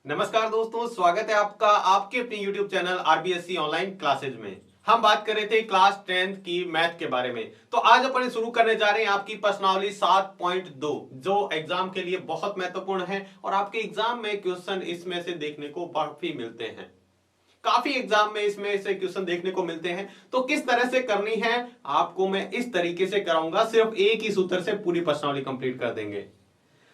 नमस्कार दोस्तों, स्वागत है आपका आपके अपने YouTube channel RBSC online classes में। हम बात कर रहे थे क्लास 10th की मैथ के बारे में। तो आज अपन शुरू करने जा रहे हैं आपकी प्रश्नावली 7.2 जो एग्जाम के लिए बहुत महत्वपूर्ण है और आपके एग्जाम में क्वेश्चन इसमें से देखने को काफी मिलते हैं। काफी एग्जाम में इसमें से क्वेश्चन देखने को मिलते हैं। तो किस तरह से करनी है आपको मैं इस तरीके से कराऊंगा, सिर्फ एक ही सूत्र से पूरी प्रश्नावली कंप्लीट कर देंगे।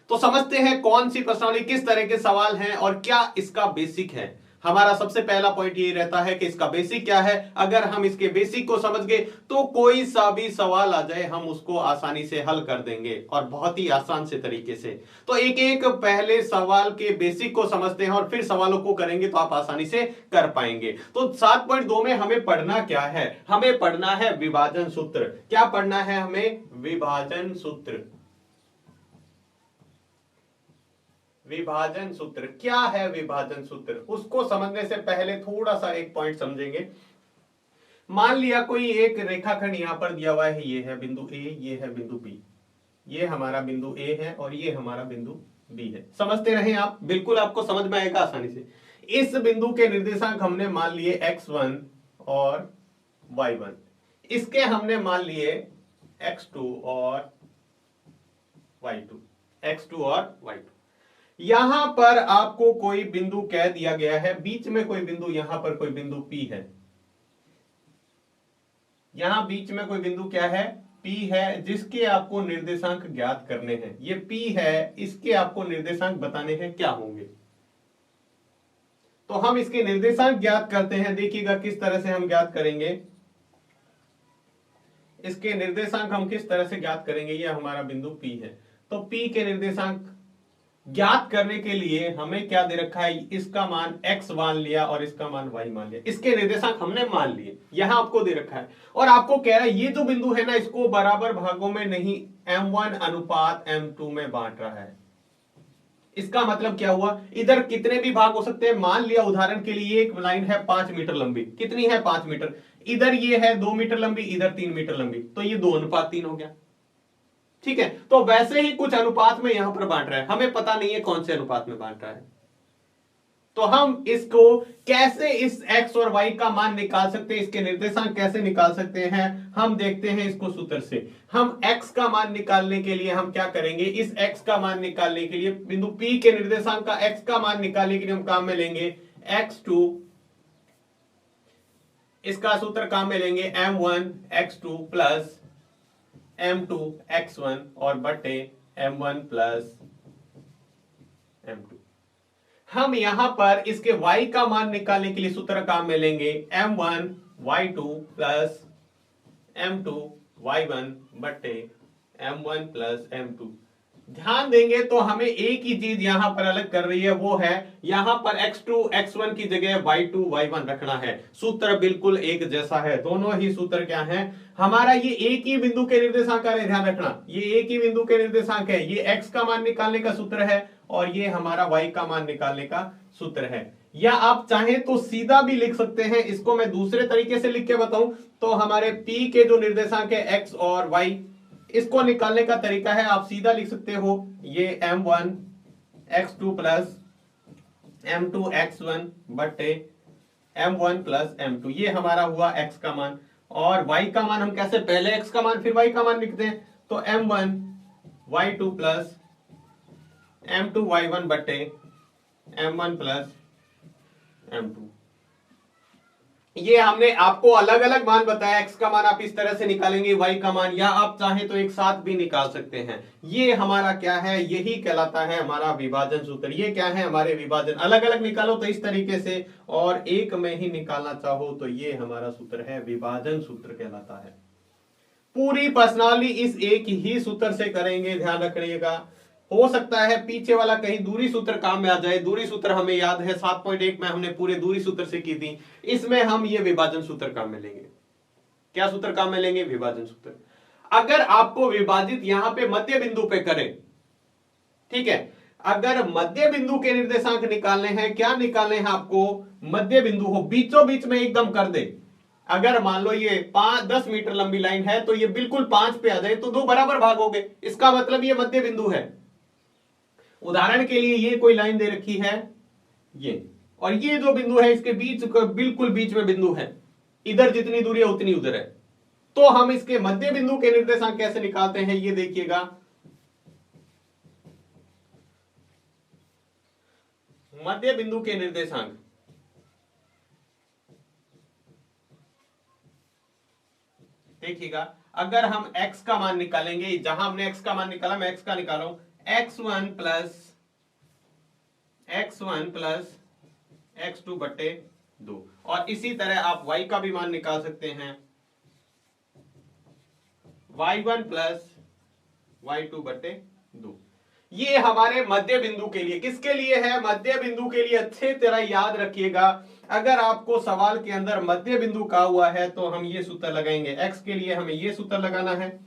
तो समझते हैं कौन सी प्रश्नावली, किस तरह के सवाल हैं और क्या इसका बेसिक है। हमारा सबसे पहला पॉइंट ये रहता है कि इसका बेसिक क्या है। अगर हम इसके बेसिक को समझ गए तो कोई सा भी सवाल आ जाए हम उसको आसानी से हल कर देंगे और बहुत ही आसान से तरीके से। तो एक एक पहले सवाल के बेसिक को समझते हैं और फिर सवालों को करेंगे तो आप आसानी से कर पाएंगे। तो 7.2 में हमें पढ़ना क्या है? हमें पढ़ना है विभाजन सूत्र। क्या पढ़ना है हमें? विभाजन सूत्र। विभाजन सूत्र क्या है? विभाजन सूत्र उसको समझने से पहले थोड़ा सा एक पॉइंट समझेंगे। मान लिया कोई एक रेखाखंड यहां पर दिया हुआ है, ये है बिंदु ए, ये है बिंदु बी। ये हमारा बिंदु ए है और ये हमारा बिंदु बी है। समझते रहें आप, बिल्कुल आपको समझ में आएगा आसानी से। इस बिंदु के निर्देशांक हमने मान लिए x1 और y1, इसके हमने मान लिए x2 और y2, x2 और y2। यहां पर आपको कोई बिंदु कह दिया गया है, बीच में कोई बिंदु, यहां पर कोई बिंदु P है। यहां बीच में कोई बिंदु क्या है? P है, जिसके आपको निर्देशांक ज्ञात करने हैं। ये P है, इसके आपको निर्देशांक बताने हैं क्या होंगे। तो हम इसके निर्देशांक ज्ञात करते हैं। देखिएगा किस तरह से हम ज्ञात करेंगे। इसके निर्देशांक हम किस तरह से ज्ञात करेंगे। ये हमारा बिंदु P है, तो P के निर्देशांक ज्ञात करने के लिए हमें क्या दे रखा है? इसका मान x मान लिया और इसका मान y मान लिया। इसके निर्देशांक हमने मान लिए, यहां आपको दे रखा है और आपको कह रहा है ये जो बिंदु है ना, इसको बराबर भागों में नहीं m1 अनुपात m2 में बांट रहा है। इसका मतलब क्या हुआ? इधर कितने भी भाग हो सकते हैं। मान लिया उदाहरण के लिए एक लाइन है 5 मीटर लंबी। कितनी है? 5 मीटर। इधर ये है 2 मीटर लंबी, इधर 3 मीटर लंबी, तो ये 2:3 हो गया। ठीक है, तो वैसे ही कुछ अनुपात में यहां पर बांट रहा है, हमें पता नहीं है कौन से अनुपात में बांट रहा है। तो हम इसको कैसे इस x और y का मान निकाल सकते हैं, इसके निर्देशांक कैसे निकाल सकते हैं, हम देखते हैं इसको सूत्र से। हम x का मान निकालने के लिए हम क्या करेंगे? इस x का मान निकालने के लिए, बिंदु P के निर्देशांक का x का मान निकालने के लिए हम काम में लेंगे x2। इसका सूत्र काम में लेंगे m1 x2 plus m2 x1 और बटे m1 प्लस m2। हम यहां पर इसके y का मान निकालने के लिए सूत्र काम में लेंगे m1 y2 plus m2 y1 बटे m1 प्लस m2। ध्यान देंगे तो हमें एक ही चीज यहां पर अलग कर रही है, वो है यहां पर x2 x1 की जगह y2 y1 रखना है। सूत्र बिल्कुल एक जैसा है, दोनों ही सूत्र क्या है हमारा? ये एक ही बिंदु के निर्देशांक का ध्यान रखना, ये एक ही बिंदु के निर्देशांक है। ये x का मान निकालने का सूत्र है और ये हमारा y का मान निकालने का सूत्र है। या आप चाहें तो सीधा भी लिख सकते हैं, इसको मैं दूसरे तरीके से लिख के बताऊं तो हमारे p के जो निर्देशांक है x और y, इसको निकालने का तरीका है आप सीधा लिख सकते हो, ये m1 x2 plus m2 x1 बटे m1 प्लस m2। ये हमारा हुआ x का मान और y का मान हम कैसे? पहले x का मान फिर y का मान लिखते हैं। तो m1 y2 plus m2 y1 बटे m1 प्लस m2। ये हमने आपको अलग अलग मान बताया। x का मान आप इस तरह से निकालेंगे, y का मान, या आप चाहें तो एक साथ भी निकाल सकते हैं। ये हमारा क्या है? यही कहलाता है हमारा विभाजन सूत्र। ये क्या है? हमारे विभाजन। अलग अलग निकालो तो इस तरीके से, और एक में ही निकालना चाहो तो ये हमारा सूत्र है, विभाजन सूत्र कहलाता है। पूरी प्रश्नावली इस एक ही सूत्र से करेंगे, ध्यान रखिएगा। हो सकता है पीछे वाला कहीं दूरी सूत्र काम में आ जाए। दूरी सूत्र हमें याद है 7.1 में हमने पूरे दूरी सूत्र से की थी। इसमें हम ये विभाजन सूत्र काम में लेंगे। क्या सूत्र काम में लेंगे? विभाजन सूत्र। अगर आपको विभाजित यहां पे मध्य बिंदु पे करें, ठीक है, अगर मध्य बिंदु के निर्देशांक निकालने हैं, क्या निकालने हैं आपको? मध्य बिंदु हो, बीचों बीच में एकदम कर दे। अगर मान लो ये 10 मीटर लंबी लाइन है तो ये बिल्कुल 5 पे आ जाए तो दो बराबर भाग हो गए, इसका मतलब ये मध्य बिंदु है। उदाहरण के लिए ये कोई लाइन दे रखी है, ये, और ये जो बिंदु है इसके बीच बिल्कुल बीच में बिंदु है, इधर जितनी दूरी है उतनी उधर है। तो हम इसके मध्य बिंदु के निर्देशांक कैसे निकालते हैं ये देखिएगा। मध्य बिंदु के निर्देशांक देखिएगा, अगर हम x का मान निकालेंगे, जहां हमने x का मान निकाला, मैं x का निकाला हूं, x1 प्लस x2 बटे 2, और इसी तरह आप y का भी मान निकाल सकते हैं, y1 प्लस y2 बटे 2। ये हमारे मध्य बिंदु के लिए, किसके लिए है? मध्य बिंदु के लिए। अच्छे तरह याद रखिएगा, अगर आपको सवाल के अंदर मध्य बिंदु का हुआ है तो हम ये सूत्र लगाएंगे। x के लिए हमें ये सूत्र लगाना है,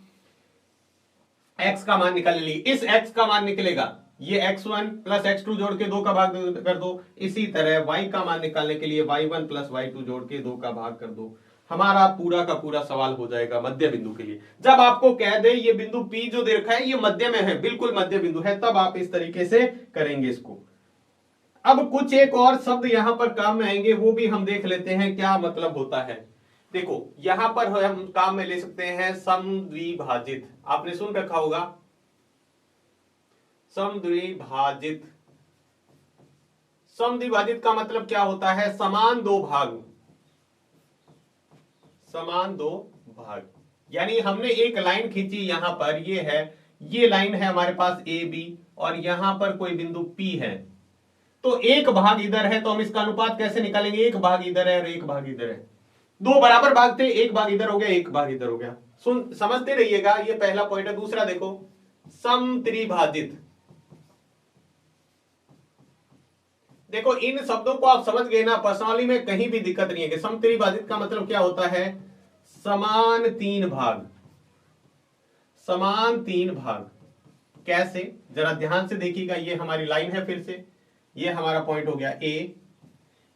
x का मान निकाल लीजिए, इस x का मान निकलेगा, ये x1 प्लस x2 जोड़ के 2 का भाग कर दो। इसी तरह y का मान निकालने के लिए y1 प्लस y2 जोड़ के 2 का भाग कर दो। हमारा पूरा का पूरा सवाल हो जाएगा मध्य बिंदु के लिए। जब आपको कह दे ये बिंदु P जो दे रखा है ये मध्य में है, बिल्कुल मध्य बिंदु है, तब आप इस तरीके से करेंगे इसको। अब कुछ एक और शब्द यहां पर काम में आएंगे, वो भी हम देख लेते हैं क्या मतलब होता है। देखो यहां पर हम काम में ले सकते हैं समद्विभाजित, आपने सुन रखा होगा समद्विभाजित। समद्विभाजित का मतलब क्या होता है? समान दो भाग, समान दो भाग। यानी हमने एक लाइन खींची यहां पर, ये है, ये लाइन है हमारे पास ए बी, और यहां पर कोई बिंदु P है, तो एक भाग इधर है, तो हम इसका अनुपात कैसे निकालेंगे? एक भाग इधर है और एक भाग इधर है, दो बराबर भाग थे, एक भाग इधर हो गया, एक भाग इधर हो गया। समझते रहिएगा, ये पहला पॉइंट है। दूसरा देखो समत्रिभाजित, देखो इन शब्दों को आप समझ गए ना, पर्सनली में कहीं भी दिक्कत नहीं है कि समत्रिभाजित का मतलब क्या होता है? समान तीन भाग, समान तीन भाग। कैसे? जरा ध्यान से देखिएगा, ये हमारी लाइन है, फिर से ये हमारा पॉइंट हो गया ए,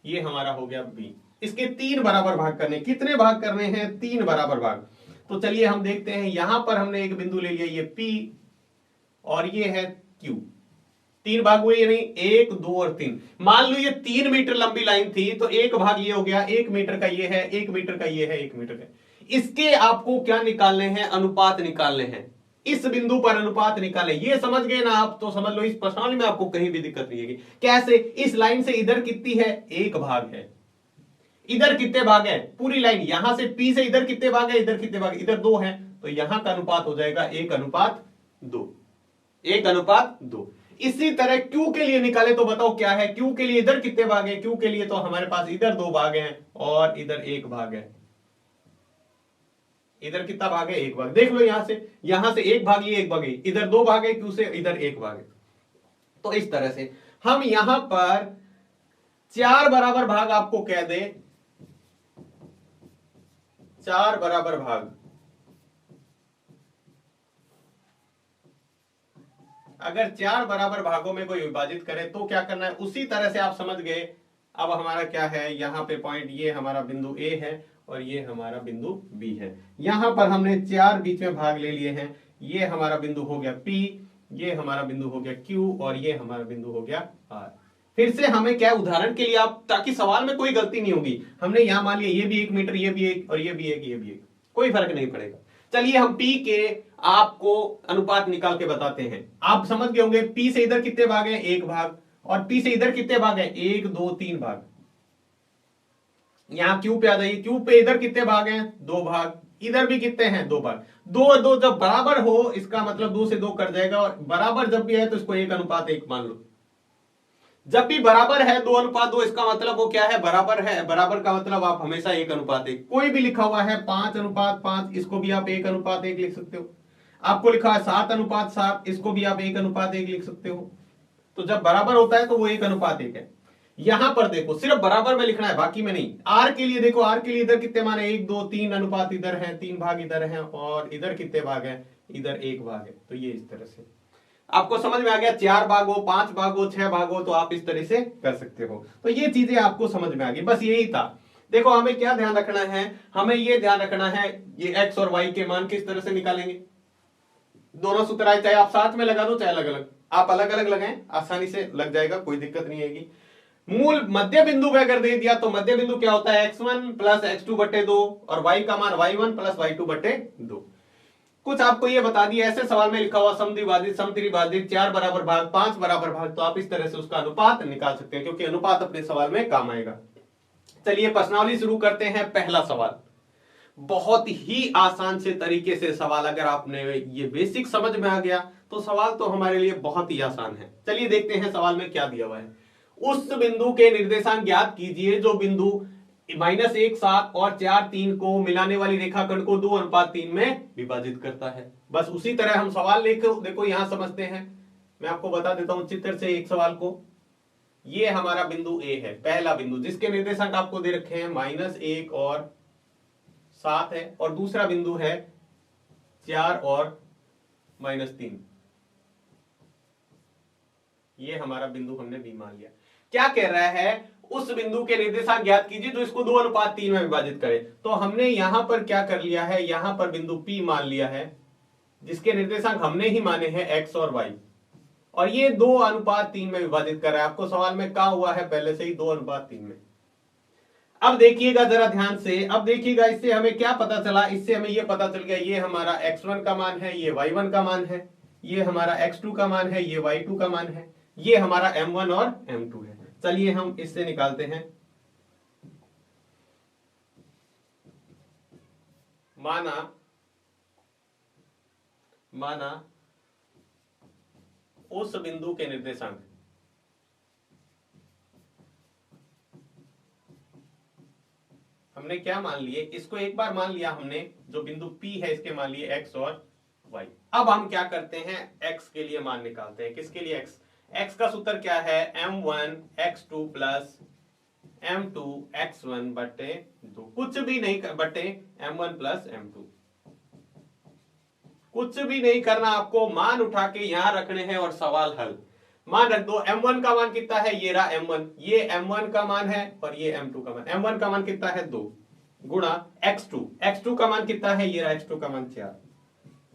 ये हमारा हो गया बी, इसके तीन बराबर भाग करने। कितने भाग करने हैं? तीन बराबर भाग। तो चलिए हम देखते हैं, यहां पर हमने एक बिंदु ले लिया, ये P और ये है Q, तीन भाग हुए यानी 1 2 और 3। मान लो ये 3 मीटर लंबी लाइन थी, तो एक भाग ये हो गया, 1 मीटर का ये है, 1 मीटर का ये है, 1 मीटर का। इसके आपको क्या निकालने हैं? अनुपात निकालने हैं। इस बिंदु पर अनुपात निकाले, ये समझ गए ना आप? तो समझ लो इस प्रश्नावली में आपको कहीं भी दिक्कत नहीं है। कैसे? इस लाइन से इधर कितनी है? एक भाग है। इधर कितने भाग है? पूरी लाइन, यहां से P से इधर कितने भाग है? इधर कितने भाग? इधर 2 है, तो यहां का अनुपात हो जाएगा 1:2, 1:2। इसी तरह Q के लिए निकाले तो बताओ क्या है? Q के लिए इधर कितने भाग है? Q के लिए तो हमारे पास इधर 2 भाग हैं और इधर 1 भाग है। इधर कितना भाग है? 1 भाग। देख लो यहां से 1 भाग, ये 1 भाग है, इधर 2 भाग है Q से, इधर 1 भाग है। तो इस तरह से हम यहां पर 4 बराबर भाग आपको कह दे, 4 बराबर भाग, अगर 4 बराबर भागों में कोई विभाजित करे तो क्या करना है? उसी तरह से आप समझ गए। अब हमारा क्या है? यहां पे पॉइंट, ये हमारा बिंदु A है और ये हमारा बिंदु B है। यहां पर हमने 4 बीच में भाग ले लिए हैं। ये हमारा बिंदु हो गया P, ये हमारा बिंदु हो गया Q और ये हमारा बिंदु हो गया R। फिर से हमें क्या, उदाहरण के लिए आप, ताकि सवाल में कोई गलती नहीं होगी, हमने यहां मान लिया ये भी 1 मीटर, ये भी 1 और ये भी 1, ये भी 1, कोई फर्क नहीं पड़ेगा। चलिए हम P के आपको अनुपात निकाल के बताते हैं। आप समझ गए होंगे P से इधर कितने भाग हैं? 1 भाग, और P से इधर कितने भाग हैं? 1 2 3 भाग। यहां Q पे आ जाइए, Q पे इधर कितने भाग हैं? 2 भाग, इधर भी कितने हैं? 2 भाग। 2 2 जब बराबर हो, इसका मतलब 2 से 2 कट जाएगा, और बराबर जब भी है तो इसको 1:1 मान लो। जब भी बराबर है 2:2, इसका मतलब वो क्या है? बराबर है। बराबर का मतलब आप हमेशा 1:1। कोई भी लिखा हुआ है 5:5, इसको भी आप 1:1 लिख सकते हो। आपको लिखा है 7:7, इसको भी आप 1:1 लिख सकते हो। तो जब बराबर होता है तो वो 1:1 है। यहां पर देखो सिर्फ बराबर में लिखना है, बाकी में नहीं। आर के लिए देखो, आर के लिए इधर कितने मान है? 1 2 3 अनुपात इधर है, 3 भाग इधर है, और इधर कितने भाग है? इधर 1 भाग है। तो ये इस तरह से आपको समझ में आ गया। 4 भाग हो, 5 भाग हो, 6 भाग हो, तो आप इस तरह से कर सकते हो। तो ये चीजें आपको समझ में आ गई, बस यही था। देखो हमें क्या ध्यान रखना है? हमें ये ध्यान रखना है ये x और y के मान किस तरह से निकालेंगे। दोनों सूत्र आए, चाहे आप साथ में लगा दो चाहे अलग अलग, आप अलग अलग लगाएं, आसानी से लग जाएगा, कोई दिक्कत नहीं आएगी। मूल मध्य बिंदु पे अगर दे दिया तो मध्य बिंदु क्या होता है x1 प्लस x2 बटे 2 और y का मान y1 प्लस y2 बटे 2। कुछ आपको ये बता दिया, ऐसे सवाल में लिखा हुआ समद्विभाजित समत्रिभाजित 4 बराबर भाग 5 बराबर भाग, तो आप इस तरह से उसका अनुपात निकाल सकते हैं क्योंकि अनुपात अपने सवाल में काम आएगा। चलिए प्रश्नावली शुरू करते हैं। पहला सवाल बहुत ही आसान से तरीके से सवाल, अगर आपने ये बेसिक समझ में आ गया तो सवाल तो हमारे लिए बहुत ही आसान है। चलिए देखते हैं सवाल में क्या दिया हुआ है। उस बिंदु के निर्देशांक ज्ञात कीजिए जो बिंदु -1 7 और 4 3 को मिलाने वाली रेखाखंड को 2:3 में विभाजित करता है। बस उसी तरह हम सवाल देखो यहां समझते हैं। मैं आपको बता देता हूं चित्र से एक सवाल को। ये हमारा बिंदु ए है, पहला बिंदु जिसके निर्देशांक आपको दे रखे हैं -1 और 7 है, और दूसरा बिंदु है 4 और -3। ये हमारा बिंदु हमने बी मान लिया। क्या कह रहा है, उस बिंदु के निर्देशांक ज्ञात कीजिए जो इसको 2:3 में विभाजित करे। तो हमने यहां पर क्या कर लिया है, यहां पर बिंदु P मान लिया है जिसके निर्देशांक हमने ही माने हैं x और y, और ये 2:3 में विभाजित कर रहा है। आपको सवाल में कहा हुआ है पहले से ही 2:3 में। अब देखिएगा जरा ध्यान से, अब देखिएगा इससे हमें क्या पता चला, इससे हमें ये पता चल गया ये हमारा x1 का मान है, ये y1 का मान है, ये हमारा x2 का मान है, ये y2 का मान है, ये हमारा m1 और m2 है। चलिए हम इससे निकालते हैं। माना उस बिंदु के निर्देशांक हमने क्या मान लिए, इसको एक बार मान लिया हमने, जो बिंदु P है इसके मान लिए x और y। अब हम क्या करते हैं, x के लिए मान निकालते हैं। किसके लिए x? x का सूत्र क्या है, m1 x2 plus m2 x1 बटे 2, कुछ भी नहीं बटे m1 प्लस m2, कुछ भी नहीं करना आपको, मान उठा के यहां रखने हैं और सवाल हल। मान रख दो, m1 का मान कितना है, ये रहा m1, ये m1 का मान है और ये m2 का मान। m1 का मान कितना है 2 गुणा x2 का मान कितना है, ये रहा x2 का मान 4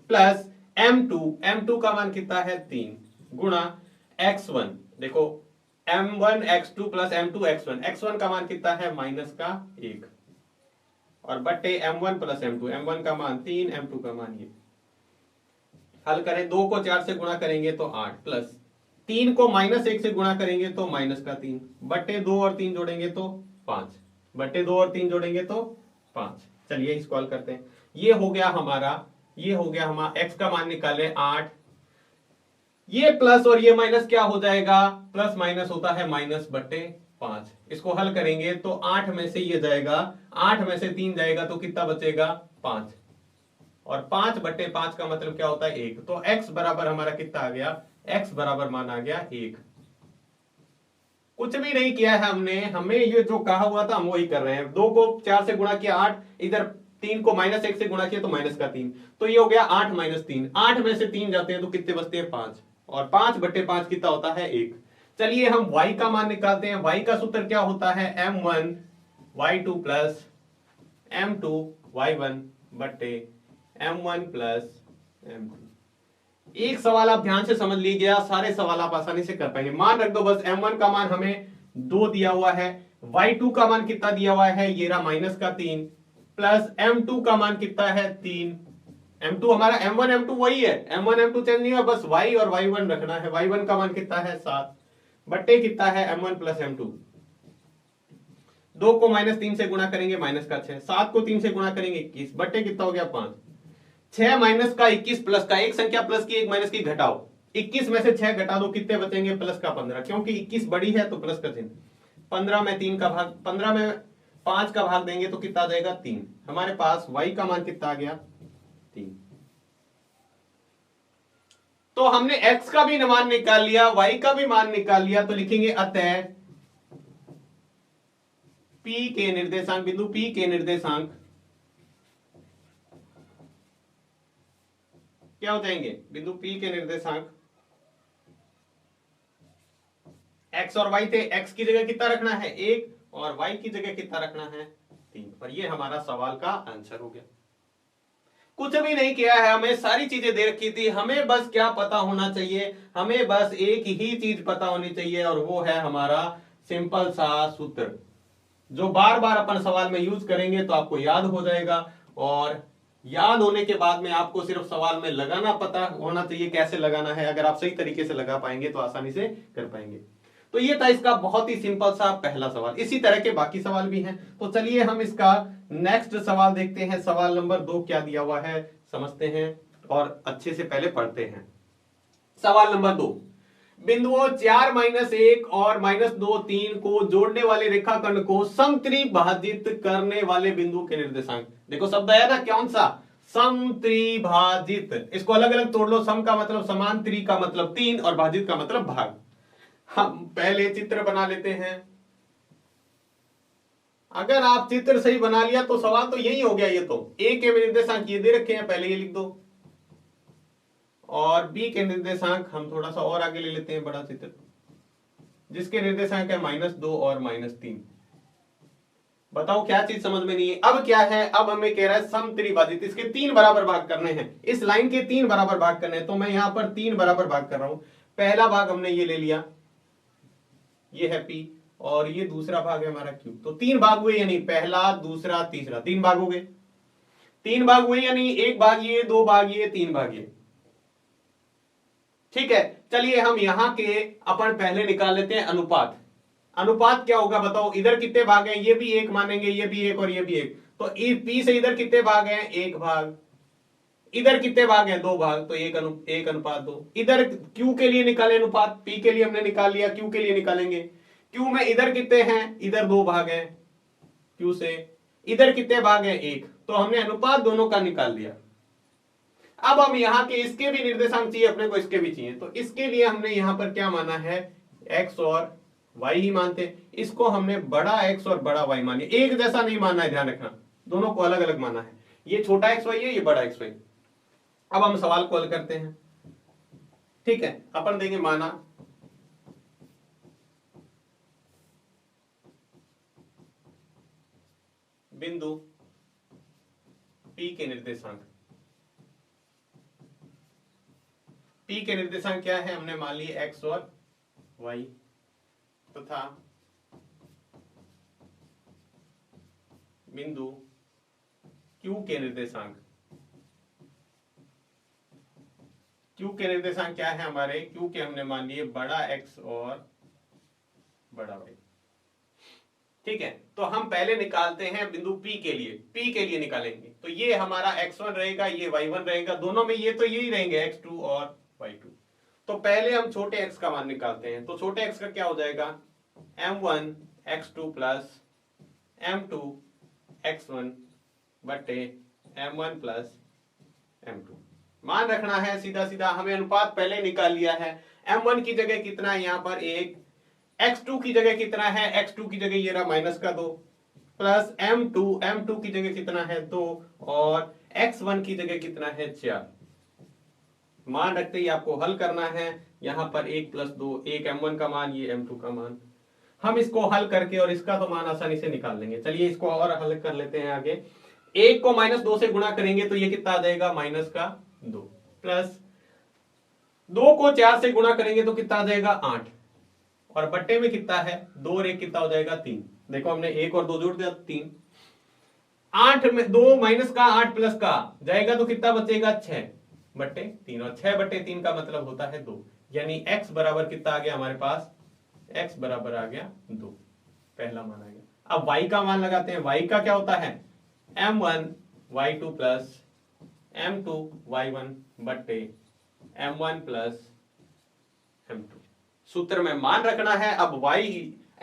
प्लस m2 का मान कितना है 3 गुणा x1, देखो m1 x2 plus m2 x1 का मान कितना है -1 और बटे m1 प्लस m1 का मान 3, m2 का मान ये। हल करें, 2 को 4 से गुणा करेंगे तो 8 प्लस 3 को -1 से गुणा करेंगे तो -3 बटे 2 और 3 जोड़ेंगे तो 5 बटे 2 और 3 जोड़ेंगे तो 5। चलिए इसको हल करते हैं। ये हो गया हमारा x का मान निकाले 8, ये प्लस और ये माइनस क्या हो जाएगा, प्लस माइनस होता है -/5। इसको हल करेंगे तो 8 में से ये जाएगा, 8 में से 3 जाएगा तो कितना बचेगा 5, और 5/5 का मतलब क्या होता है 1। तो x बराबर हमारा कितना आ गया, x बराबर मान आ गया 1। कुछ भी नहीं किया है हमने, हमें ये जो कहा हुआ था हम वही कर रहे हैं। 2 को 4 से गुणा किया 8, इधर 3 को -1 से गुणा किया तो -3, तो ये हो गया 8 - 3। 8 में से 3 जाते हैं तो कितने बचते हैं 5, और 5/5 कितना होता है 1। चलिए हम y का मान निकालते हैं। y का सूत्र क्या होता है, m1 y2 plus m2 y1 बटे m1 प्लस m2। एक सवाल आप ध्यान से समझ लीजिए, सारे सवाल आप आसानी से कर पाएंगे। मान रख दो बस, m1 का मान हमें 2 दिया हुआ है, y2 का मान कितना दिया हुआ है, ये रहा -3 प्लस m2 का मान कितना है 3। m2 हमारा m1 m2 वही है, m1 m2 चेंज नहीं हुआ, बस y और y1 रखना है। y1 का मान कितना है 7 बट्टे कितना है m1 प्लस m2। 2 को -3 से गुणा करेंगे -6, 7 को 3 से गुणा करेंगे 21 बट्टे कितना हो गया 5। 6 माइनस का 21 प्लस का, एक संख्या प्लस की एक माइनस की घटाओ, 21 में से 6 घटा दो कितने बचेंगे, प्लस का 15, क्योंकि 21 बड़ी है तो प्लस का चिन्ह। 15 में 3 का भाग, 15 में 5 का भाग देंगे तो कितना आ जाएगा 3। हमारे पास y का मान कितना आ गया 3। तो हमने x का भी मान निकाल लिया, y का भी मान निकाल लिया, तो लिखेंगे अतः P के निर्देशांक, बिंदु P के निर्देशांक क्या हो जाएंगे, बिंदु P के निर्देशांक x और y थे, x की जगह कितना रखना है 1 और y की जगह कितना रखना है 3, और ये हमारा सवाल का आंसर हो गया। कुछ भी नहीं किया है, हमें सारी चीजें दे रखी थी, हमें बस क्या पता होना चाहिए, हमें बस एक ही चीज पता होनी चाहिए, और वो है हमारा सिंपल सा सूत्र जो बार बार अपन सवाल में यूज करेंगे तो आपको याद हो जाएगा, और याद होने के बाद में आपको सिर्फ सवाल में लगाना पता होना चाहिए कैसे लगाना है। अगर आप सही तरीके से लगा पाएंगे तो आसानी से कर पाएंगे। तो ये था इसका बहुत ही सिंपल सा पहला सवाल। इसी तरह के बाकी सवाल भी हैं, तो चलिए हम इसका नेक्स्ट सवाल देखते हैं। सवाल नंबर 2 क्या दिया हुआ है समझते हैं और अच्छे से पहले पढ़ते हैं। सवाल नंबर 2, बिंदुओं 4 -1 और -2 3 को जोड़ने वाले रेखाखंड को समत्रिभाजित करने वाले बिंदु के निर्देशांक। देखो शब्द आया ना, कौन सा? समत्रिभाजित। इसको अलग अलग तोड़ लो। सम का मतलब समान, त्रि का मतलब 3 और भाजित का मतलब भाग। हम पहले चित्र बना लेते हैं। अगर आप चित्र सही बना लिया तो सवाल तो यही हो गया। ये तो ए के निर्देशांक ये दे रखे हैं, पहले ये लिख दो, और बी के निर्देशांक हम थोड़ा सा और आगे ले लेते हैं, बड़ा चित्र जिसके निर्देशांक है -2 और -3। बताओ क्या चीज समझ में नहीं है? अब क्या है, अब हमें कह रहा है समत्रिभाजित, इसके 3 बराबर भाग करने हैं, इस लाइन के 3 बराबर भाग करने हैं। तो मैं यहां पर 3 बराबर भाग कर रहा हूं। पहला भाग हमने ये ले लिया, ये है P, और ये दूसरा भाग है हमारा Q। तो 3 भाग हुए, यानी पहला, दूसरा, तीसरा, 3 भाग हो गए। 3 भाग हुए, यानी 1 भाग ये, 2 भाग ये, 3 भाग ये। ठीक है, चलिए हम यहां के अपन पहले निकाल लेते हैं अनुपात। अनुपात क्या होगा बताओ? इधर कितने भाग हैं? ये भी 1 मानेंगे, ये भी 1 और ये भी 1। तो P से इधर कितने भाग हैं? 1 भाग। इधर कितने भाग हैं? 2 भाग। तो 1 अनुपात 2। इधर Q के लिए निकाले अनुपात, P के लिए हमने निकाल लिया, Q के लिए निकालेंगे। Q में इधर कितने हैं? इधर 2 भाग हैं Q से। इधर कितने भाग हैं? 1। तो हमने अनुपात दोनों का निकाल लिया। अब हम यहाँ के इसके भी निर्देशांक चाहिए अपने को, इसके भी चाहिए। तो इसके लिए हमने यहाँ पर क्या माना है? x और y ही मानते हैं। इसको हमने बड़ा x और बड़ा y मानिए, एक जैसा नहीं मानना है, ध्यान रखना, दोनों को अलग अलग माना है। ये छोटा xy है, ये बड़ा xy। अब हम सवाल को हल करते हैं। ठीक है, अपन देंगे माना बिंदु P के निर्देशांक। P के निर्देशांक क्या है? हमने मान लिए x और y, तथा बिंदु Q के निर्देशांक। Q के निर्देशांक क्या है हमारे? Q के हमने मान लिए बड़ा x और बड़ा y। ठीक है, तो हम पहले निकालते हैं बिंदु P के लिए। P के लिए निकालेंगे तो ये हमारा x1 रहेगा, ये y1 रहेगा, दोनों में ये तो यही रहेंगे x2 और y2। तो पहले हम छोटे x का मान निकालते हैं। तो छोटे x का क्या हो जाएगा? m1 x2 plus m2 x1 बटे m1 प्लस m2। मान रखना है सीधा सीधा, हमें अनुपात पहले निकाल लिया है। m1 की जगह कितना है? यहाँ पर 1। x2 की जगह कितना है? x2 की जगह ये रहा -2 प्लस m2 की जगह कितना है? 2, और x1 की जगह कितना है? 4। मान रखते ही आपको हल करना है। यहां पर 1 + 2, 1 m1 का मान, ये m2 का मान। हम इसको हल करके और इसका तो मान आसानी से निकाल लेंगे। चलिए इसको और हल कर लेते हैं आगे। 1 को -2 से गुणा करेंगे तो ये कितना आ जाएगा? -2 प्लस 2 को 4 से गुणा करेंगे तो कितना आ जाएगा? 8, और बट्टे में कितना है? 2 और 1 कितना हो जाएगा? 3। देखो हमने 1 और 2 जोड़ दिया, 3। 8 में 2 माइनस का 8 प्लस का जाएगा तो कितना बचेगा? 6 बट्टे 3, और 6 बट्टे 3 का मतलब होता है 2। यानी x बराबर कितना आ गया हमारे पास? x बराबर आ गया 2, पहला मान आ गया। अब y का मान लगाते हैं। y का क्या होता है? m1 y2 plus m2 y1 बट्टे m1 प्लस m2। सूत्र में मान रखना है। अब y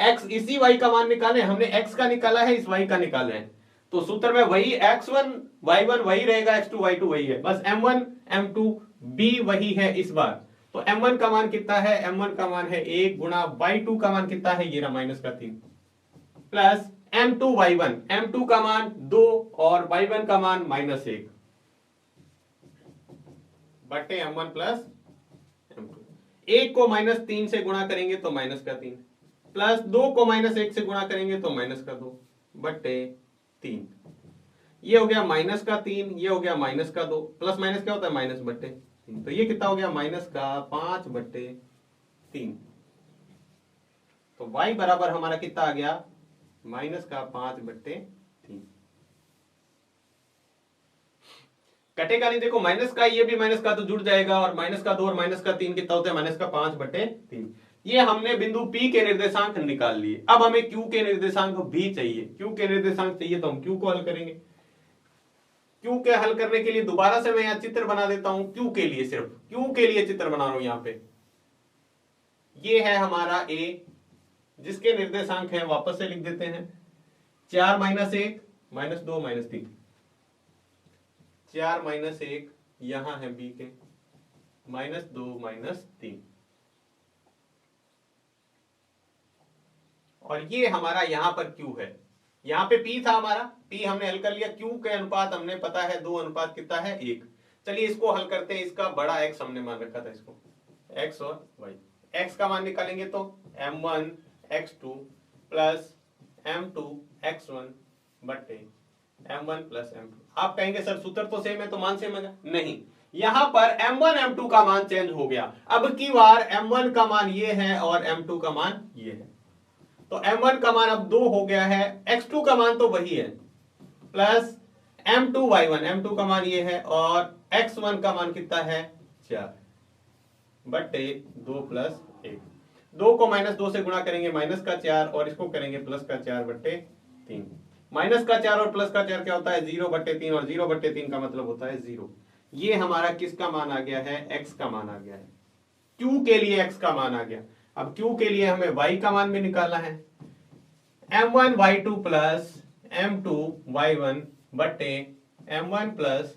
x, इसी y का मान निकाले, हमने x का निकाला है, इस y का निकाले हैं। तो सूत्र में वही x1 y1 वही रहेगा, x2 y2 वही है, बस m1 m2 b वही है इस बार। तो m1 का मान कितना है? m1 का मान है 1 गुणा y2 का मान कितना है? ये रहा -3 प्लस m2 y1, m2 का मान 2 और y1 का मान -1 बटे m1 प्लस m2। 1 को -3 से गुणा करेंगे तो -3 प्लस 2 को -1 से गुणा करेंगे तो -2 बटे 3। ये हो गया -3, ये हो गया -2, प्लस माइनस क्या होता है? माइनस बटे 3। तो ये कितना हो गया? -5 बटे 3। तो y बराबर हमारा कितना आ गया, -5/3। कटेगा नहीं, देखो माइनस का, ये भी माइनस का तो जुड़ जाएगा, और -2 और -3 कितना होता है, -5/3। ये हमने बिंदु P के निर्देशांक निकाल लिए। अब हमें Q के निर्देशांक भी चाहिए। Q के निर्देशांक चाहिए तो हम Q को हल करेंगे। Q के हल करने के लिए दोबारा से मैं यहाँ चित्र बना देता हूं। Q के लिए, सिर्फ Q के लिए चित्र बना रहा हूं यहाँ पे। ये है हमारा A, जिसके निर्देशांक है, वापस से लिख देते हैं, 4 - 1 -2 -3। 4 - 1 यहां है B के, -2 -3, और ये हमारा यहां पर Q है। यहां पे P था हमारा, P हमने हल कर लिया। Q के अनुपात हमने पता है 2 अनुपात कितना है, 1। चलिए इसको हल करते हैं। इसका बड़ा X हमने मान रखा था, इसको X और Y। X का मान निकालेंगे तो M1 X2 plus M2 X1 बटे M1 प्लस M2। आप कहेंगे सर सूत्र तो सेम है तो मान सेम है, नहीं, यहां पर M1 M2 का मान चेंज हो गया। अब की बार M1 का मान ये है और M2 का मान ये है, तो M1 का मान अब 2 हो गया है, X2 का मान तो वही है, प्लस M2 Y1, M2 का मान ये है, और X1 का मान कितना है, 4 बटे 2 प्लस 1। 2 को -2 से गुणा करेंगे, -4, और इसको करेंगे +4 बटे 3। -4 और +4 क्या होता है, 0/3, और 0/3 का मतलब होता है 0। ये हमारा किसका मान आ गया है, X का मान आ गया है। Q के लिए X का मान आ गया। अब Q के लिए हमें Y का मान भी निकालना है। M1 Y2 plus M2 Y1 बटे M1 प्लस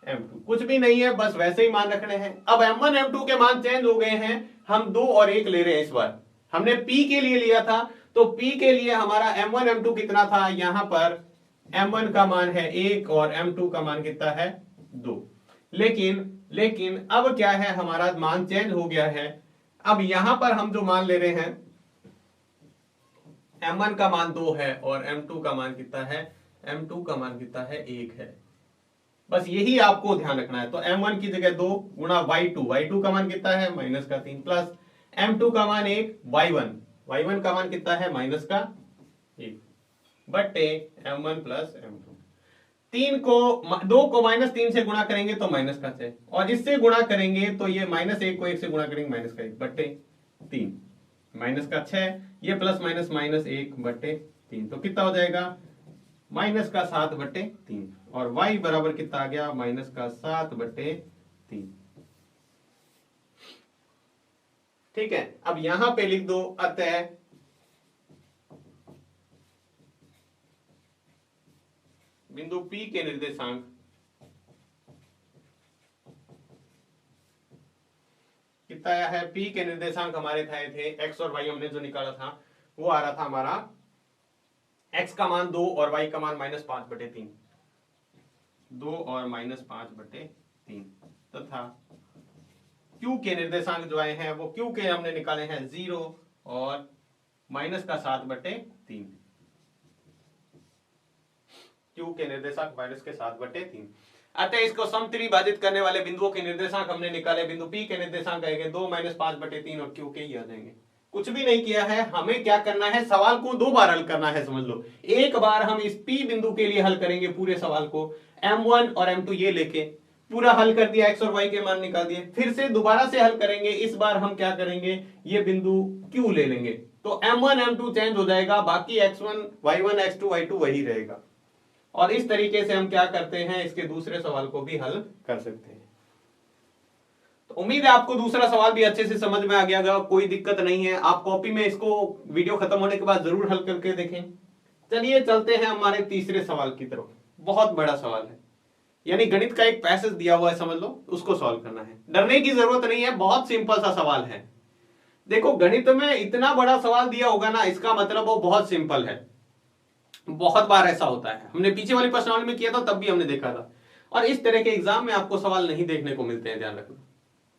M2, कुछ भी नहीं है, बस वैसे ही मान रखने हैं। अब M1 M2 के मान चेंज हो गए हैं, हम 2 और 1 ले रहे हैं। इस बार हमने P के लिए लिया था, तो P के लिए हमारा M1 M2 कितना था, यहां पर M1 का मान है 1 और M2 का मान कितना है, 2। लेकिन अब क्या है, हमारा मान चेंज हो गया है। अब यहां पर हम जो मान ले रहे हैं, M1 का मान 2 है और M2 का मान कितना है, M2 का मान कितना है, 1 है। बस यही आपको ध्यान रखना है। तो M1 की जगह 2 गुणा Y2 का मान कितना है, -3, प्लस M2 का मान 1, Y1 का मान कितना है, -1 बटे M1 प्लस M2। 2 को -3 से गुणा करेंगे तो -6, और इससे गुणा करेंगे तो ये -1 को 1 से गुणा करेंगे, -1 बटे 3, -6, ये प्लस माइनस -1 बटे 3, तो कितना हो जाएगा, -7 बटे 3, और y बराबर कितना आ गया, -7 बटे 3। ठीक है, अब यहां पे लिख दो, अतः बिंदु P के निर्देशांक कितना आया है, P के निर्देशांक हमारे थे x और y, हमने जो निकाला था वो आ रहा था हमारा x का मान 2 और y का मान -5 बटे 3, 2 और -5 बटे 3, तथा Q के निर्देशांक जो आए हैं वो Q के हमने निकाले हैं 0 और -7 बटे 3। Q के निर्देशांक -7 बटे 3। अतः इसको समत्रिभाजित करने वाले बिंदुओं के निर्देशांक हमने निकाले। बिंदु P के निर्देशांक आएंगे 2 -5 बटे 3 और Q के ही आ जाएंगे। कुछ भी नहीं किया है, हमें क्या करना है, सवाल को 2 बार हल करना है, समझ लो। एक बार हम इस P बिंदु के लिए हल करेंगे पूरे सवाल को, M1 और M2 ये लेके पूरा हल कर दिया, x और y के मान निकाल दिए। फिर से दोबारा से हल करेंगे, इस बार हम क्या करेंगे, ये बिंदु Q ले लेंगे, तो M1 M2 चेंज हो जाएगा, बाकी x1 y1 x2 y2 वही रहेगा। और इस तरीके से हम क्या करते हैं, इसके दूसरे सवाल को भी हल कर सकते हैं। तो उम्मीद है आपको दूसरा सवाल भी अच्छे से समझ में आ गया होगा, कोई दिक्कत नहीं है। आप कॉपी में इसको वीडियो खत्म होने के बाद जरूर हल करके देखें। चलिए चलते हैं हमारे तीसरे सवाल की तरफ। बहुत बड़ा सवाल है, यानी गणित का एक पैसेज दिया हुआ है, समझ लो, उसको सॉल्व करना है। डरने की जरूरत नहीं है, बहुत सिंपल सा सवाल है। देखो गणित में इतना बड़ा सवाल दिया होगा ना, इसका मतलब वो बहुत सिंपल है। बहुत बार ऐसा होता है, हमने पीछे वाली प्रश्नावली में किया था तब भी हमने देखा था। और इस तरह के एग्जाम में आपको सवाल नहीं देखने को मिलते हैं, ध्यान रखना।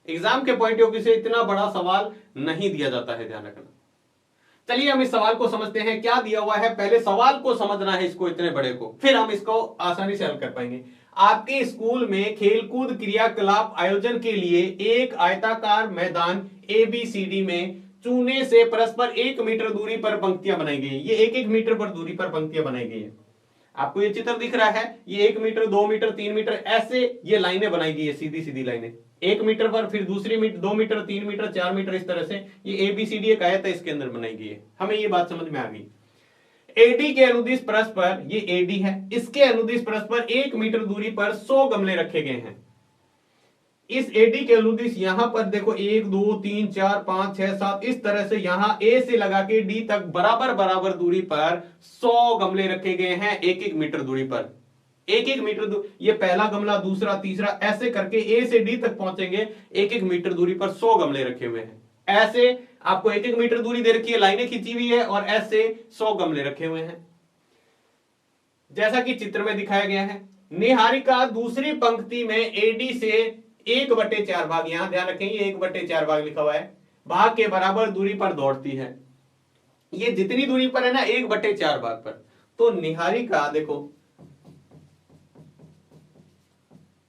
एग्जाम के पॉइंट ऑफ व्यू से इतना बड़ा सवाल नहीं दिया जाता है, ध्यान रखना। चलिए हम इस सवाल को समझते हैं, क्या दिया हुआ है। पहले सवाल को समझना है, इसको, इतने बड़े को, फिर हम इसको आसानी से हल कर पाएंगे। आपके स्कूल में खेलकूद क्रियाकलाप आयोजन के लिए एक आयताकार मैदान ABCD में चूने से परस्पर 1 मीटर दूरी पर पंक्तियां बनाई गई। ये 1-1 मीटर पर दूरी पर पंक्तियां बनाई गई है। आपको ये चित्र दिख रहा है, ये 1 मीटर, 2 मीटर, 3 मीटर, ऐसे ये लाइनें बनाई गई है, सीधी सीधी लाइनें 1 मीटर पर, फिर दूसरी मीटर 2 मीटर, 3 मीटर, 4 मीटर, इस तरह से ये ABCD एक आयत है, इसके अंदर बनाई गई है। हमें ये बात समझ में आ गई। AD के अनुदिश परस्पर, ये AD है, इसके अनुदिश परस्पर 1 मीटर दूरी पर 100 गमले रखे गए हैं। इस AD के अनुदिश यहां पर देखो 1 2 3 4 5 6 7, इस तरह से यहां A से लगा के D तक बराबर बराबर दूरी पर 100 गमले रखे गए हैं, 1-1 मीटर दूरी पर, 1-1 मीटर ये पहला गमला, दूसरा, तीसरा, ऐसे करके A से D तक पहुंचेंगे, 1-1 मीटर दूरी पर 100 गमले रखे हुए हैं। ऐसे आपको 1-1 मीटर दूरी दे रखी है, लाइनें खींची हुई है, और ऐसे 100 गमले रखे हुए हैं, जैसा कि चित्र में दिखाया गया है। निहारिका दूसरी पंक्ति में AD से 1/4 भाग, यहां ध्यान रखें ये 1/4 भाग लिखा हुआ है, भाग के बराबर दूरी पर दौड़ती है। ये जितनी दूरी पर है ना, 1/4 भाग पर। तो निहारिका, देखो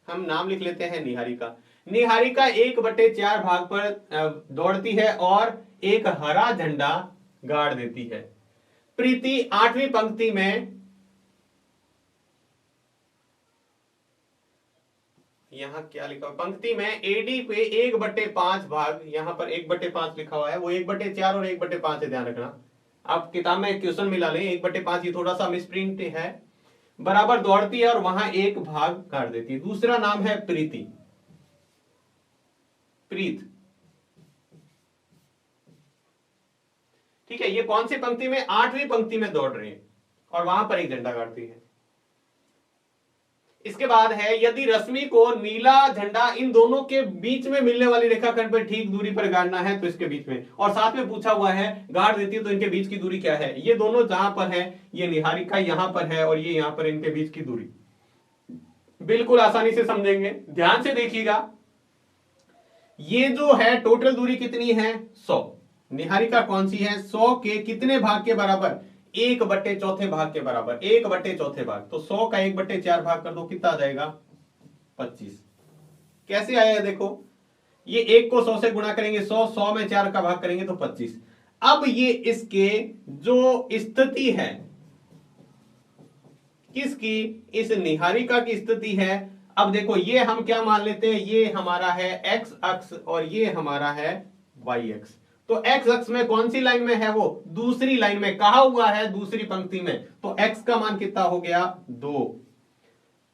हम नाम लिख लेते हैं निहारिका। निहारिका 1/4 भाग पर दौड़ती है और एक हरा झंडा गाड़ देती है। प्रीति 8वीं पंक्ति में, यहां क्या लिखा हुआ पंक्ति में, AD पे 1/5 भाग, यहां पर 1/5 लिखा हुआ है, वो 1/4 और 1/5 है, ध्यान रखना। आप किताब में क्वेश्चन मिला लें, 1/5, ये थोड़ा सा मिसप्रिंट है, बराबर दौड़ती है और वहां एक भाग काट देती है। दूसरा नाम है प्रीति, प्रीत, ठीक है। ये कौन सी पंक्ति में? 8वीं पंक्ति में दौड़ रही है और वहां पर एक झंडा गाड़ती है। इसके बाद है, यदि रश्मि को नीला झंडा इन दोनों के बीच में मिलने वाली रेखाखंड पर ठीक दूरी पर गाड़ना है, तो इसके बीच में, और साथ में पूछा हुआ है गाड़ देती है तो इनके बीच की दूरी क्या है। ये दोनों जहां पर है, ये निहारिका यहां पर है और ये यहां पर, इनके बीच की दूरी बिल्कुल आसानी से समझेंगे, ध्यान से देखिएगा। ये जो है टोटल दूरी कितनी है? 100। निहारिका कौन सी है? 100 के कितने भाग के बराबर? 1/4 भाग के बराबर, 1/4 भाग। तो 100 का 1/4 भाग कर दो, कितना आ जाएगा? 25। कैसे आया देखो, ये 1 को 100 से गुणा करेंगे 100 में 4 का भाग करेंगे तो 25। अब ये इसके जो स्थिति है, किसकी? इस निहारिका की स्थिति है। अब देखो ये हम क्या मान लेते हैं, ये हमारा है x अक्ष और ये हमारा है y अक्ष। तो x अक्ष में कौन सी लाइन में है? वो दूसरी लाइन में, कहा हुआ है दूसरी पंक्ति में, तो x का मान कितना हो गया? 2।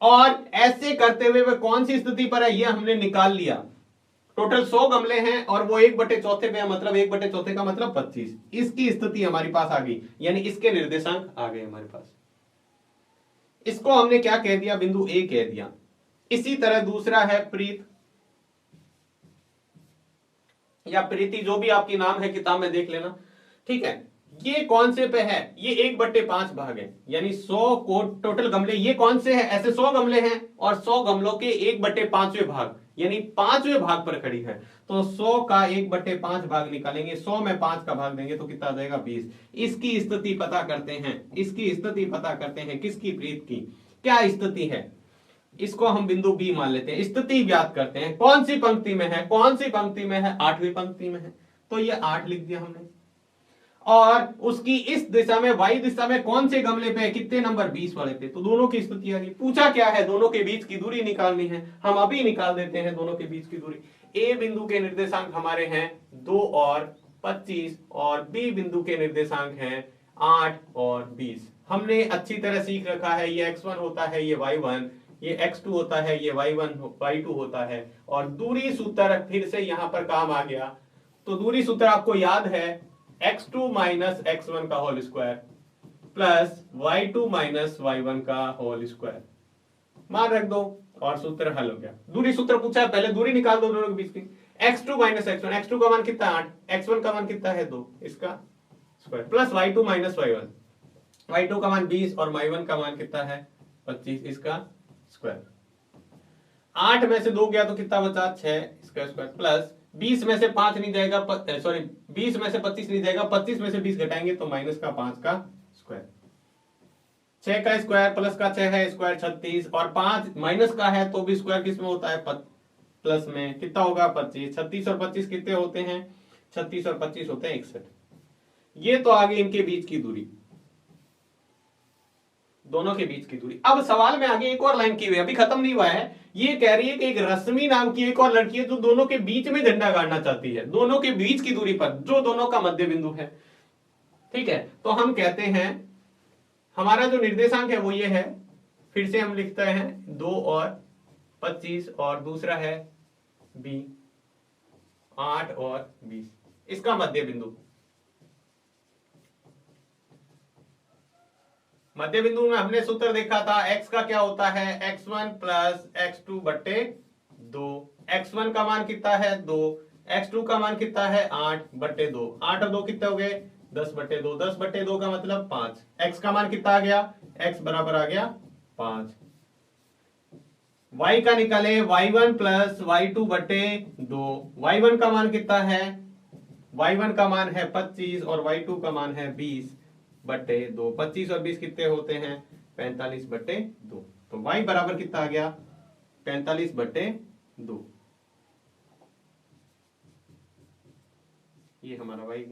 और ऐसे करते हुए वह कौन सी स्थिति पर है, ये हमने निकाल लिया। टोटल 100 गमले हैं और वो 1/4 पे है, मतलब 1/4 का मतलब 25। इसकी स्थिति हमारी पास आ गई, यानी इसके निर्देशांक आ गए हमारे पास। इसको हमने क्या कह दिया? बिंदु A कह दिया। इसी तरह दूसरा है प्रीत या प्रीति, जो भी आपकी नाम है किताब में देख लेना, ठीक है। ये कौन से पे है? ये 1/5 भाग है, यानी 100 को टोटल गमले ये कौन से है? ऐसे 100 गमले हैं और 100 गमलों के 1/5वें भाग, यानी 5वें भाग पर खड़ी है। तो 100 का 1/5 भाग निकालेंगे, 100 में 5 का भाग देंगे तो कितना आ जाएगा? 20। इसकी स्थिति पता करते हैं, इसकी स्थिति पता करते हैं। किसकी? प्रीत की। क्या स्थिति है? इसको हम बिंदु बी मान लेते हैं। स्थिति ज्ञात करते हैं, कौन सी पंक्ति में है? कौन सी पंक्ति में है? 8वीं पंक्ति में है, तो ये 8 लिख दिया हमने। और उसकी इस दिशा में, वाई दिशा में कौन से गमले पे है? कितने नंबर? 20 वाले पे। तो दोनों की स्थिति आ गई। पूछा क्या है? दोनों के बीच की दूरी निकालनी है। हम अभी निकाल देते हैं दोनों के बीच की दूरी। ए बिंदु के निर्देशांक हमारे हैं 2 और 25 और बी बिंदु के निर्देशांक हैं 8 और 20। हमने अच्छी तरह सीख रखा है, ये x1 होता है, ये y1, ये x2 होता है, ये y1 y2 होता है। और दूरी सूत्र फिर से यहां पर काम आ गया। तो दूरी सूत्र आपको याद है, x2 माइनस x1 का whole square plus y2 minus y1 का होल स्क्वायर, मान रख दो और सूत्र हल हो गया। दूरी सूत्र पूछा है, पहले दूरी निकाल दो दोनों के बीच की। x2 माइनस x1, x2 का मान कितना 8, x1 का मान कितना है 2, इसका square plus y2 minus y1, y2 का मान 20 और y1 का मान कितना है 25, इसका स्क्वायर। 8 में से 2 गया तो कितना बचा 6, इसका स्क्वायर प्लस 20 में से 5 नहीं जाएगा, सॉरी 20 में से 25 नहीं जाएगा, 25 में से 20 घटाएंगे तो माइनस का 5 का स्क्वायर। 6 का स्क्वायर प्लस का 6 है स्क्वायर 36 और 5 माइनस का है तो भी स्क्वायर किस में होता है? प्लस में। कितना होगा? 25। 36 और 25 कितने होते हैं? 36 और 25 होते हैं 61। ये तो आगे इनके बीच की दूरी, दोनों के बीच की दूरी। अब सवाल में आगे एक और लाइन की हुई है, अभी खत्म नहीं हुआ है। ये कह रही है कि एक रश्मि नाम की एक और लड़की है जो दोनों के बीच में झंडा गाड़ना चाहती है, दोनों के बीच की दूरी पर, जो दोनों का मध्य बिंदु है। ठीक है, तो हम कहते हैं हमारा जो निर्देशांक है वो ये है, फिर से हम लिखते हैं 2 और 25, और दूसरा है बी 8 और 20, इसका मध्य बिंदु। मध्य बिंदु में हमने सूत्र देखा था, x का क्या होता है, x1 प्लस x2 बट्टे 2। x1 का मान कितना है 2, x2 का मान कितना है 8 बट्टे 2। 8 और 2 कितने हो गए 10 बट्टे 2, 10 बट्टे 2 का मतलब 5। x का मान कितना आ गया, x बराबर आ गया 5। y का निकाले y1 प्लस y2 बट्टे 2। y1 का मान कितना है, y1 का मान है 25 और y2 का मान है 20 बट्टे 2। 25 और 20 कितने होते हैं 45 बट्टे 2। तो y बराबर कितना आ गया 45 बट्टे 2। ये हमारा y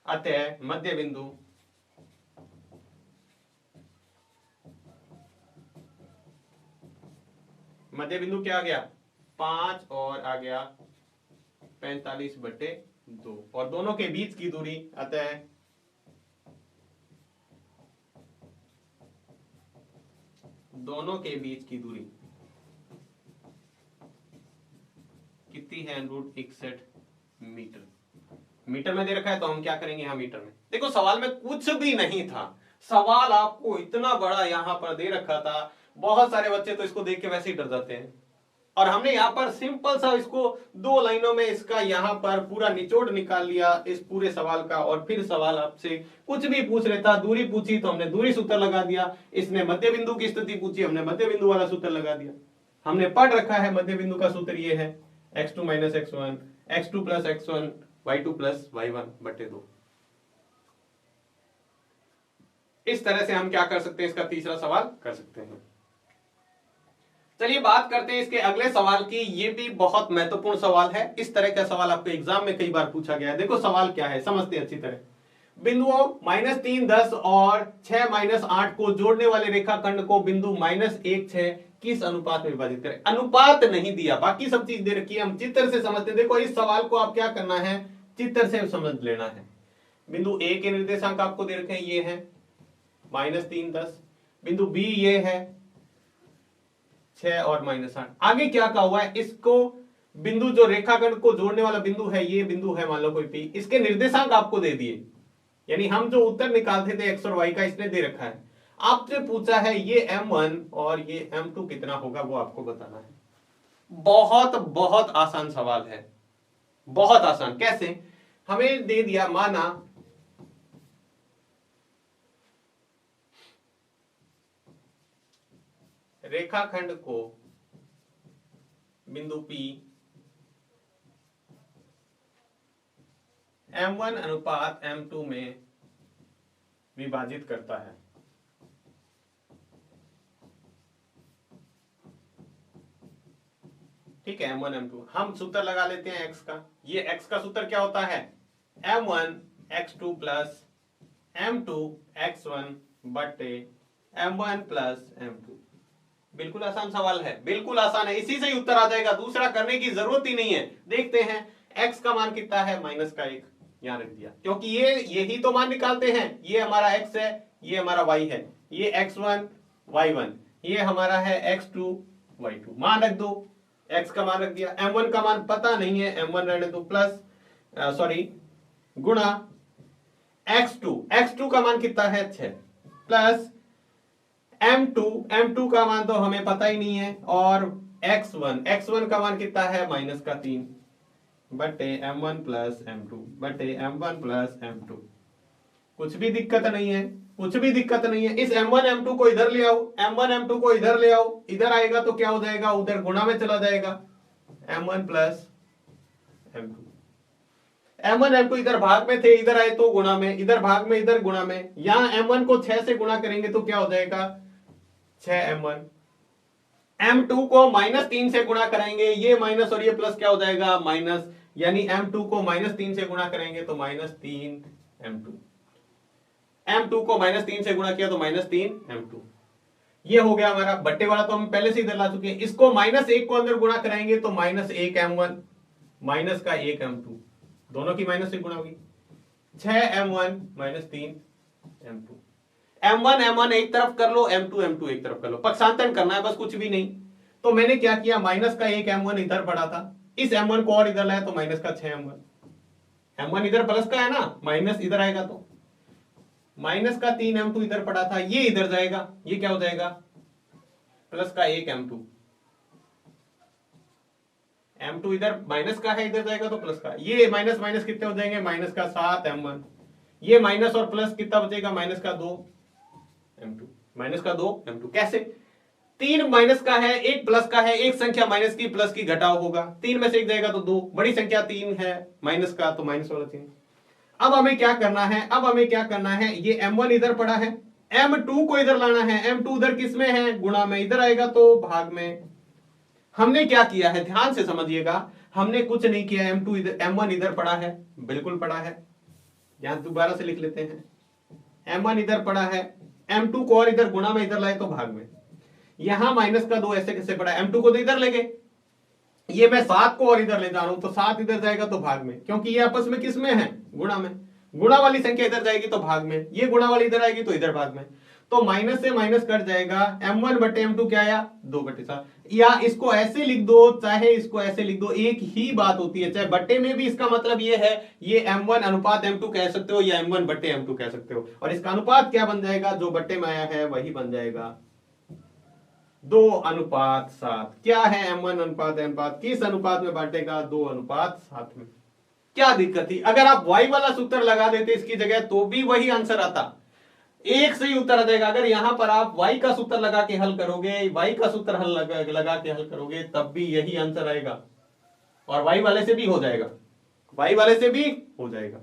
अतः मध्य बिंदु क्या आ गया 5 और आ गया 45 बट्टे 2, और दोनों के बीच की दूरी अतः दोनों के बीच की दूरी कितनी है √61 मीटर। मीटर में दे रखा है तो हम क्या करेंगे यहां मीटर में। देखो सवाल में कुछ भी नहीं था, सवाल आपको इतना बड़ा यहां पर दे रखा था, बहुत सारे बच्चे तो इसको देख के वैसे ही डर जाते हैं, और हमने यहाँ पर सिंपल सा इसको 2 लाइनों में इसका यहाँ पर पूरा निचोड़ निकाल लिया इस पूरे सवाल का। और फिर सवाल आपसे कुछ भी पूछ लेता, दूरी पूछी तो हमने दूरी सूत्र लगा दिया, इसने मध्य बिंदु की स्थिति पूछी हमने मध्य बिंदु वाला सूत्र लगा दिया। हमने पढ़ रखा है मध्य बिंदु का सूत्र ये है x2 minus x1, x2 plus x1, y2 plus y1 बटे 2। इस तरह से हम क्या कर सकते हैं, इसका तीसरा सवाल कर सकते हैं। चलिए बात करते हैं इसके अगले सवाल की। ये भी बहुत महत्वपूर्ण सवाल है, इस तरह का सवाल आपको एग्जाम में कई बार पूछा गया है। देखो सवाल क्या है, समझते हैं अच्छी तरह। बिंदुओं -3, 10 और 6, -8 को जोड़ने वाले रेखाखंड को बिंदु -1, 6 किस अनुपात में विभाजित करें। अनुपात नहीं दिया, बाकी सब चीज दे रखी है, हम चित्र से समझते हैं। देखो इस सवाल को आप क्या करना है, चित्र से समझ लेना है। बिंदु ए के निर्देशांक आपको दे रखे हैं, ये है -3, 10। बिंदु बी ये है 6 और -8। आगे क्या कहा हुआ है, इसको बिंदु जो रेखाखंड को जोड़ने वाला बिंदु है, ये बिंदु है मान लो कोई पी, इसके निर्देशांक आपको दे दिए, यानी हम जो उत्तर निकालते थे x और y का इसने दे रखा है। आपसे पूछा है ये m1 और ये m2 कितना होगा, वो आपको बताना है। बहुत बहुत आसान सवाल है, बहुत आसान। कैसे, हमें दे दिया, माना रेखाखंड को बिंदु P m1 अनुपात m2 में विभाजित करता है। ठीक है, m1 m2 हम सूत्र लगा लेते हैं x का। ये x का सूत्र क्या होता है, m1 x2 plus m2 x1 बटे m1 प्लस m2। बिल्कुल आसान सवाल है, बिल्कुल आसान है, इसी से ही उत्तर आ जाएगा, दूसरा करने की जरूरत ही नहीं है। देखते हैं x का मान कितना है, -1 यहां रख दिया, क्योंकि यही तो मान निकालते हैं। ये हमारा x है, ये हमारा y है, ये x1 y1, ये हमारा है x2 y2। मान रख दो, x का मान रख दिया, m1 का मान पता नहीं है, m1 रहने दो, प्लस गुणा x2 का मान कितना है 6, प्लस m2 का मान तो हमें पता ही नहीं है, और x1 का मान कितना है -3 बटे m1 प्लस m2 बटे m1 प्लस m2। कुछ भी दिक्कत नहीं है, कुछ भी दिक्कत नहीं है। इस m1 m2 को इधर ले आओ, m1 m2 को इधर ले आओ, इधर आएगा तो क्या हो जाएगा, उधर गुणा में चला जाएगा, m1 plus m2। m1 m2 इधर भाग में थे, इधर आए तो गुणा में, इधर भाग में इधर गुणा में। यहां m1 को 6 से गुणा करेंगे तो क्या हो जाएगा 6m1। m2 को -3 से गुणा करेंगे, ये माइनस और ये प्लस क्या हो जाएगा यानी m2 को -3 से गुणा करेंगे तो -3m2, m2 को -3 से गुणा किया तो -3m2। ये हो गया हमारा बट्टे वाला, तो हम पहले से इधर ला चुके हैं। इसको -1 को अंदर गुणा कराएंगे तो -1m1 माइनस का 1m2, दोनों की -1 गुणा होगी, 6m1 -3m2। m1 एक तरफ कर लो, m2 एक तरफ कर लो, पक्षांतरण करना है बस, कुछ भी नहीं। तो मैंने क्या किया, माइनस का 1m1 इधर पड़ा था, इस m1 को और इधर लाया तो माइनस का 6m1, m1 इधर प्लस का है ना, माइनस इधर आएगा तो माइनस का 3m2 इधर पड़ा था, ये इधर जाएगा, ये क्या हो जाएगा, प्लस का 1m2, m2 इधर माइनस का है, इधर जाएगा तो प्लस का, ये माइनस माइनस कितने हो जाएंगे, माइनस का 7m1, ये माइनस और प्लस कितना बचेगा, माइनस का 2m2, माइनस का 2m2। कैसे, 3 माइनस का है, 1 प्लस का है, एक संख्या माइनस की प्लस की घटाव होगा, 3 में से 1 जाएगा तो 2, बड़ी संख्या 3 है माइनस का, तो माइनस वाला 3। अब हमें क्या करना है, अब हमें क्या करना है, ये m1 इधर पड़ा है, m2 को इधर लाना है, m2 उधर किस में है, गुणा में, इधर आएगा तो भाग में। हमने क्या किया है, ध्यान से समझिएगा, हमने कुछ नहीं किया, m2 इधर, m1 इधर पड़ा है, बिल्कुल पड़ा है, यहां दोबारा से लिख लेते हैं, m1 इधर पड़ा है, m2 को और इधर गुणा में इधर लाए तो भाग में। यहां माइनस का 2 ऐसे कैसे पड़ा, m2 को तो इधर ले गए, ये मैं 7 को और इधर ले जा रहा हूं तो 7 इधर जाएगा तो भाग में, क्योंकि ये आपस में किस में है, गुणा में, गुणा वाली संख्या इधर जाएगी तो भाग में, ये गुणा वाली इधर आएगी तो इधर भाग में, तो माइनस से माइनस कट जाएगा, m1 बटे m2 क्या आया, 2/7। या इसको ऐसे लिख दो, चाहे इसको ऐसे लिख दो, एक ही बात होती है, चाहे बट्टे में भी इसका मतलब ये है, ये m1 अनुपात m2 कह सकते हो या m1 बट्टे m2 कह सकते हो, और इसका अनुपात क्या बन जाएगा, जो बट्टे में आया है वही बन जाएगा, 2:7। क्या है, m1 अनुपात किस अनुपात में बांटेगा, 2:7 में। क्या दिक्कत थी, अगर आप y वाला सूत्र लगा देते इसकी जगह तो भी वही आंसर आता, एक से ही उत्तर आ जाएगा। अगर यहां पर आप y का सूत्र लगा के हल करोगे, y का सूत्र लगा के हल करोगे, तब भी यही आंसर आएगा, और y वाले से भी हो जाएगा, y वाले से भी हो जाएगा।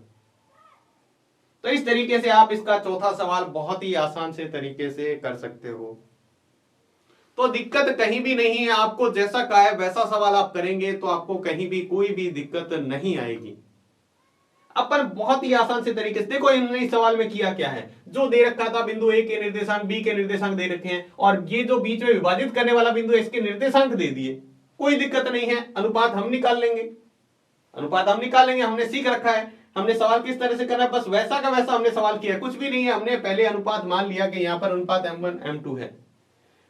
तो इस तरीके से आप इसका चौथा सवाल बहुत ही आसान से तरीके से कर सकते हो। तो दिक्कत कहीं भी नहीं है, आपको जैसा कहा है वैसा सवाल आप करेंगे तो आपको कहीं भी कोई भी दिक्कत नहीं आएगी। अपन बहुत ही आसान से तरीके से, देखो इन्होंने इस सवाल में किया क्या है, जो दे रखा था बिंदु ए के निर्देशांक, बी के निर्देशांक दे रखे हैं, और ये जो बीच में विभाजित करने वाला बिंदु है इसके निर्देशांक दे दिए, कोई दिक्कत नहीं है, अनुपात हम निकाल लेंगे, अनुपात हम निकाल लेंगे, हमने सीख रखा है, हमने सवाल किस तरह से करना है, बस वैसा का वैसा हमने सवाल किया, कुछ भी नहीं है, हमने पहले अनुपात मान लिया कि यहाँ पर अनुपात m1 m2 है,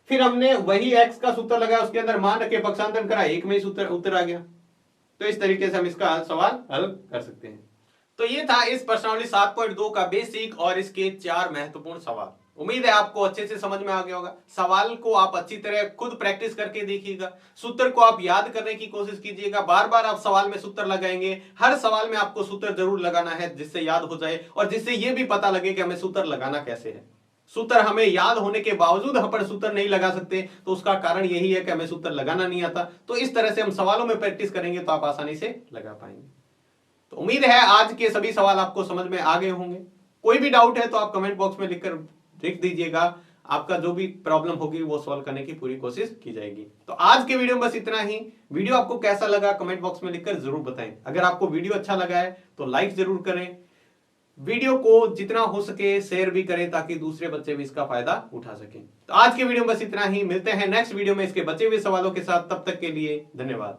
फिर हमने वही x का सूत्र लगाया, उसके अंदर मान रखे, पक्षांतरण करा, एक में ही सूत्र उत्तर आ गया। तो इस तरीके से हम इसका सवाल हल कर सकते हैं। तो ये था इस प्रश्नावली 7.2 का बेसिक और इसके 4 महत्वपूर्ण सवाल। उम्मीद है आपको अच्छे से समझ में आ गया होगा। सवाल को आप अच्छी तरह खुद प्रैक्टिस करके देखिएगा, सूत्र को आप याद करने की कोशिश कीजिएगा, बार बार आप सवाल में सूत्र लगाएंगे, हर सवाल में आपको सूत्र जरूर लगाना है जिससे याद हो जाए, और जिससे यह भी पता लगे कि हमें सूत्र लगाना कैसे है। सूत्र हमें याद होने के बावजूद हम पर सूत्र नहीं लगा सकते, तो उसका कारण यही है कि हमें सूत्र लगाना नहीं आता। तो इस तरह से हम सवालों में प्रैक्टिस करेंगे तो आप आसानी से लगा पाएंगे। तो उम्मीद है आज के सभी सवाल आपको समझ में आ गए होंगे। कोई भी डाउट है तो आप कमेंट बॉक्स में लिखकर लिख दीजिएगा, आपका जो भी प्रॉब्लम होगी वो सॉल्व करने की पूरी कोशिश की जाएगी। तो आज के वीडियो में बस इतना ही। वीडियो आपको कैसा लगा कमेंट बॉक्स में लिखकर जरूर बताएं। अगर आपको वीडियो अच्छा लगा है तो लाइक जरूर करें, वीडियो को जितना हो सके शेयर भी करें ताकि दूसरे बच्चे भी इसका फायदा उठा सकें। तो आज के वीडियो में बस इतना ही, मिलते हैं नेक्स्ट वीडियो में इसके बचे हुए सवालों के साथ। तब तक के लिए धन्यवाद।